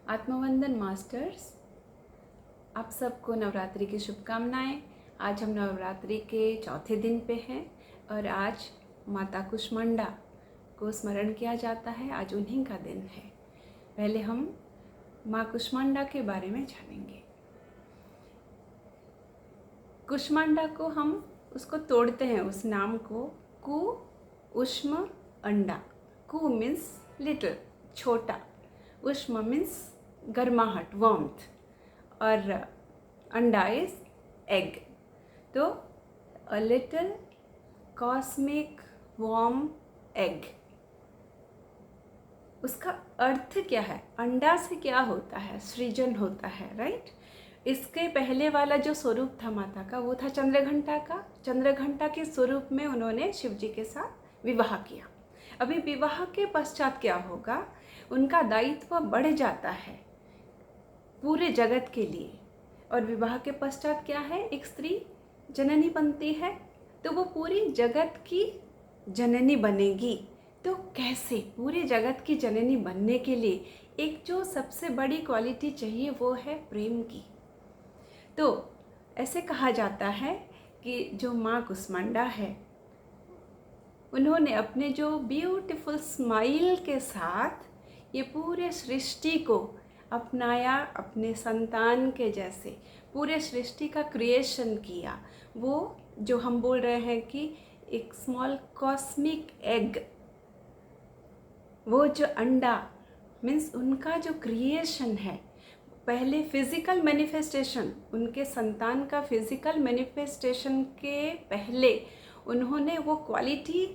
आत्मवंदन masters, आप सबको नवरात्रि की शुभकामनाएं। आज हम नवरात्रि के चौथे दिन पे हैं और आज माता कुष्मांडा को स्मरण किया जाता है। आज उन्हीं का दिन है। पहले हम माँ कुष्मांडा के बारे में जानेंगे। कुष्मांडा को हम उसको तोड़ते हैं, उस नाम को कु उष्म अंडा। कु मीन्स लिटिल, छोटा, उष्म मीन्स गर्माहट, वार्मथ, और अंडा इज एग। तो a little cosmic warm egg, उसका अर्थ क्या है? अंडा से क्या होता है? सृजन होता है, राइट। इसके पहले वाला जो स्वरूप था माता का, वो था चंद्रघंटा का। चंद्रघंटा के स्वरूप में उन्होंने शिव जी के साथ विवाह किया। अभी विवाह के पश्चात क्या होगा? उनका दायित्व बढ़ जाता है पूरे जगत के लिए। और विवाह के पश्चात क्या है? एक स्त्री जननी बनती है, तो वो पूरी जगत की जननी बनेगी। तो कैसे? पूरे जगत की जननी बनने के लिए एक जो सबसे बड़ी क्वालिटी चाहिए वो है प्रेम की। तो ऐसे कहा जाता है कि जो माँ कुष्मांडा है, उन्होंने अपने जो ब्यूटीफुल स्माइल के साथ ये पूरे सृष्टि को अपनाया, अपने संतान के जैसे पूरे सृष्टि का क्रिएशन किया। वो जो हम बोल रहे हैं कि एक स्मॉल कॉस्मिक एग, वो जो अंडा मीन्स उनका जो क्रिएशन है, पहले फिजिकल मैनिफेस्टेशन, उनके संतान का फिजिकल मैनिफेस्टेशन के पहले उन्होंने वो क्वालिटी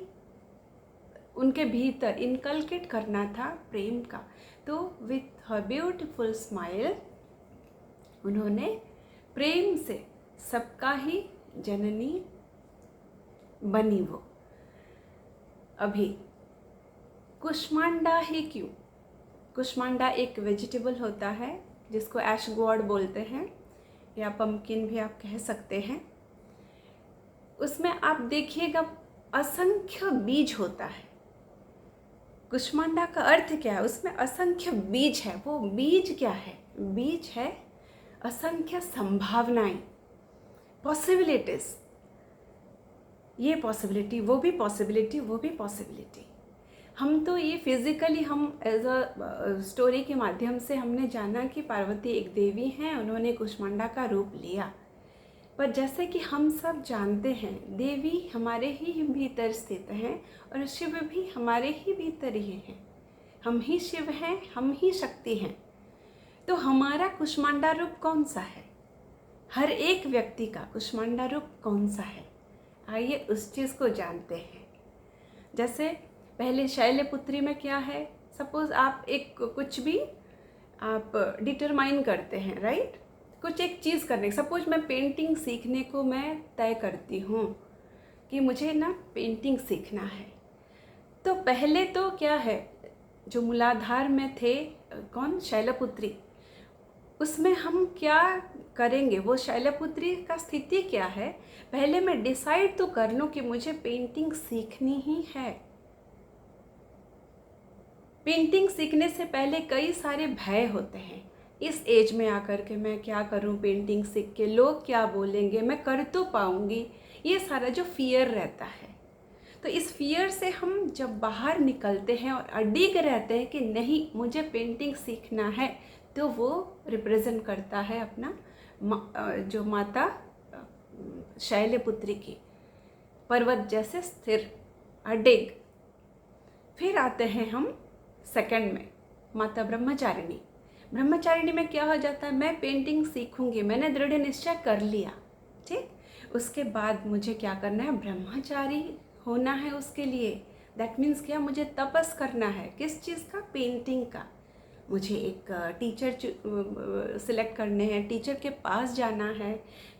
उनके भीतर इनकलकेट करना था, प्रेम का। तो विथ हर ब्यूटीफुल स्माइल उन्होंने प्रेम से सबका ही जननी बनी वो। अभी कुष्मांडा ही क्यों? कुष्मांडा एक वेजिटेबल होता है जिसको ऐश गॉड बोलते हैं, या पम्पकिन भी आप कह सकते हैं। उसमें आप देखिएगा असंख्य बीज होता है। कुष्मांडा का अर्थ क्या है? उसमें असंख्य बीज है। वो बीज क्या है? बीज है असंख्य संभावनाएं, पॉसिबिलिटीज। ये पॉसिबिलिटी, वो भी पॉसिबिलिटी, वो भी पॉसिबिलिटी। हम तो ये फिजिकली हम एज अ स्टोरी के माध्यम से हमने जाना कि पार्वती एक देवी हैं, उन्होंने कुष्मांडा का रूप लिया। पर जैसे कि हम सब जानते हैं, देवी हमारे ही भीतर स्थित हैं और शिव भी हमारे ही भीतर ही हैं। हम ही शिव हैं, हम ही शक्ति हैं। तो हमारा कुष्मांडा रूप कौन सा है? हर एक व्यक्ति का कुष्मांडा रूप कौन सा है? आइए उस चीज़ को जानते हैं। जैसे पहले शैलपुत्री में क्या है? सपोज आप एक कुछ भी आप डिटरमाइन करते हैं, राइट। कुछ एक चीज़ करने, सपोज मैं पेंटिंग सीखने को मैं तय करती हूँ कि मुझे ना पेंटिंग सीखना है। तो पहले तो क्या है, जो मूलाधार में थे कौन? शैलपुत्री। उसमें हम क्या करेंगे? वो शैलपुत्री का स्थिति क्या है? पहले मैं डिसाइड तो कर लूँ कि मुझे पेंटिंग सीखनी ही है। पेंटिंग सीखने से पहले कई सारे भय होते हैं। इस एज में आकर के मैं क्या करूं पेंटिंग सीख के? लोग क्या बोलेंगे? मैं कर तो पाऊंगी? ये सारा जो फियर रहता है। तो इस फियर से हम जब बाहर निकलते हैं और अडिग रहते हैं कि नहीं मुझे पेंटिंग सीखना है, तो वो रिप्रेजेंट करता है अपना जो माता शैलपुत्री की, पर्वत जैसे स्थिर, अडिग। फिर आते हैं हम सेकंड में, माता ब्रह्मचारिणी। ब्रह्मचारिणी में क्या हो जाता है? मैं पेंटिंग सीखूंगी, मैंने दृढ़ निश्चय कर लिया, ठीक। उसके बाद मुझे क्या करना है? ब्रह्मचारी होना है। उसके लिए दैट मीन्स क्या? मुझे तपस करना है। किस चीज़ का? पेंटिंग का। मुझे एक टीचर सिलेक्ट करने हैं, टीचर के पास जाना है,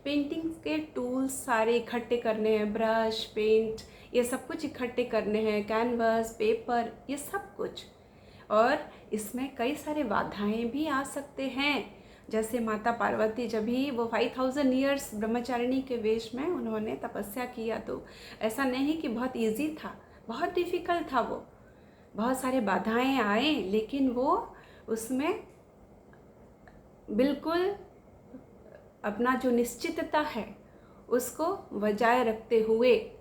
पेंटिंग के टूल्स सारे इकट्ठे करने हैं, ब्रश, पेंट, ये सब कुछ इकट्ठे करने हैं, कैनवस, पेपर, ये सब कुछ। और इसमें कई सारे बाधाएं भी आ सकते हैं। जैसे माता पार्वती जब भी वो 5000 ईयर्स ब्रह्मचारिणी के वेश में उन्होंने तपस्या किया, तो ऐसा नहीं कि बहुत इजी था, बहुत डिफ़िकल्ट था वो। बहुत सारे बाधाएं आए, लेकिन वो उसमें बिल्कुल अपना जो निश्चितता है उसको बजाय रखते हुए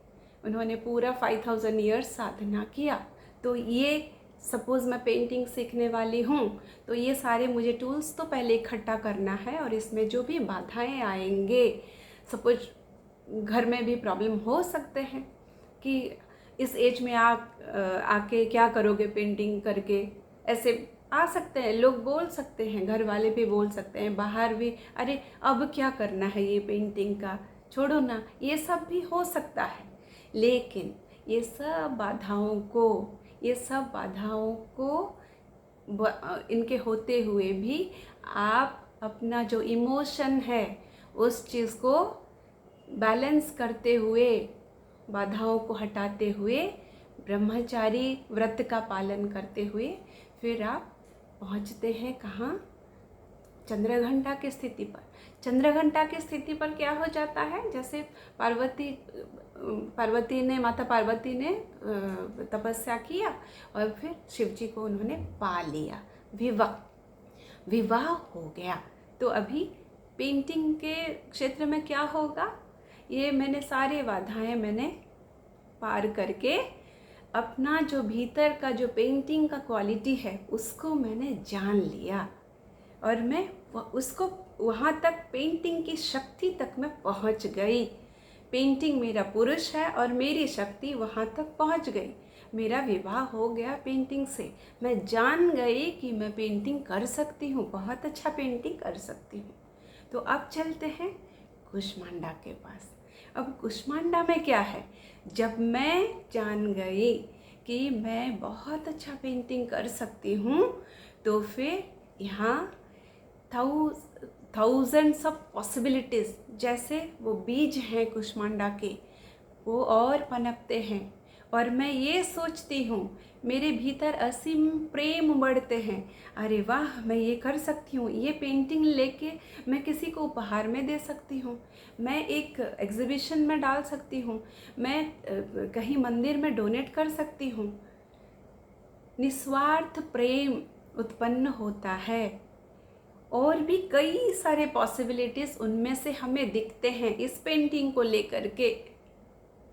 उन्होंने पूरा 5000 ईयर्स साधना किया। तो ये सपोज़ मैं पेंटिंग सीखने वाली हूँ तो ये सारे मुझे टूल्स तो पहले इकट्ठा करना है, और इसमें जो भी बाधाएं आएंगे, सपोज घर में भी प्रॉब्लम हो सकते हैं कि इस एज में आके क्या करोगे पेंटिंग करके, ऐसे आ सकते हैं, लोग बोल सकते हैं, घर वाले भी बोल सकते हैं, बाहर भी, अरे अब क्या करना है ये पेंटिंग का, छोड़ो ना, ये सब भी हो सकता है। लेकिन ये सब बाधाओं को इनके होते हुए भी आप अपना जो इमोशन है उस चीज़ को बैलेंस करते हुए, बाधाओं को हटाते हुए, ब्रह्मचारी व्रत का पालन करते हुए फिर आप पहुंचते हैं कहाँ? चंद्रघंटा की स्थिति पर। चंद्रघंटा की स्थिति पर क्या हो जाता है, जैसे माता पार्वती ने तपस्या किया और फिर शिव जी को उन्होंने पा लिया, विवाह हो गया। तो अभी पेंटिंग के क्षेत्र में क्या होगा, ये मैंने सारे बाधाएं मैंने पार करके अपना जो भीतर का जो पेंटिंग का क्वालिटी है उसको मैंने जान लिया, और मैं उसको वहाँ तक, पेंटिंग की शक्ति तक मैं पहुँच गई। पेंटिंग मेरा पुरुष है और मेरी शक्ति वहाँ तक पहुँच गई। मेरा विवाह हो गया पेंटिंग से। मैं जान गई कि मैं पेंटिंग कर सकती हूँ, बहुत अच्छा पेंटिंग कर सकती हूँ। तो अब चलते हैं कुष्मांडा के पास। अब कुष्मांडा में क्या है, जब मैं जान गई कि मैं बहुत अच्छा पेंटिंग कर सकती हूँ तो फिर यहाँ थाउजेंड्स ऑफ पॉसिबिलिटीज़, जैसे वो बीज हैं कुष्मांडा के, वो और पनपते हैं, और मैं ये सोचती हूँ मेरे भीतर असीम प्रेम बढ़ते हैं। अरे वाह, मैं ये कर सकती हूँ, ये पेंटिंग लेके मैं किसी को उपहार में दे सकती हूँ, मैं एक एग्जीबिशन में डाल सकती हूँ, मैं कहीं मंदिर में डोनेट कर सकती हूँ। निस्वार्थ प्रेम उत्पन्न होता है, और भी कई सारे पॉसिबिलिटीज़ उनमें से हमें दिखते हैं। इस पेंटिंग को लेकर के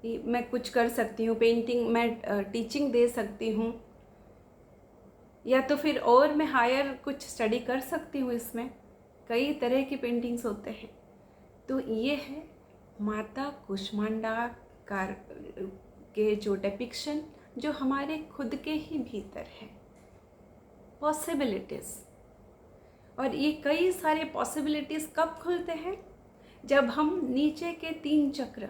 मैं कुछ कर सकती हूँ, पेंटिंग मैं टीचिंग दे सकती हूँ, या तो फिर और मैं हायर कुछ स्टडी कर सकती हूँ। इसमें कई तरह की पेंटिंग्स होते हैं। तो ये है माता कुष्मांडा का के जो डिपिक्शन, जो हमारे खुद के ही भीतर है पॉसिबिलिटीज़। और ये कई सारे पॉसिबिलिटीज़ कब खुलते हैं, जब हम नीचे के 3 चक्र,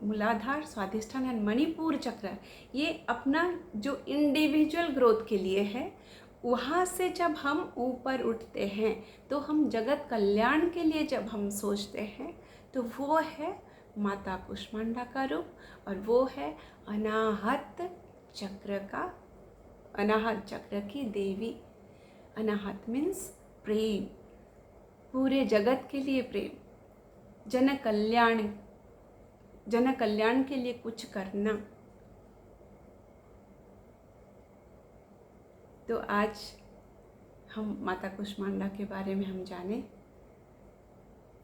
मूलाधार, स्वाधिष्ठान एंड मणिपुर चक्र, ये अपना जो इंडिविजुअल ग्रोथ के लिए है, वहाँ से जब हम ऊपर उठते हैं तो हम जगत कल्याण के लिए जब हम सोचते हैं तो वो है माता कुष्मांडा का रूप, और वो है अनाहत चक्र की देवी। अनाहत मीन्स प्रेम, पूरे जगत के लिए प्रेम, जन कल्याण के लिए कुछ करना। तो आज हम माता कुष्मांडा के बारे में हम जाने,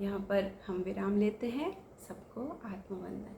यहाँ पर हम विराम लेते हैं। सबको आत्मवंदन।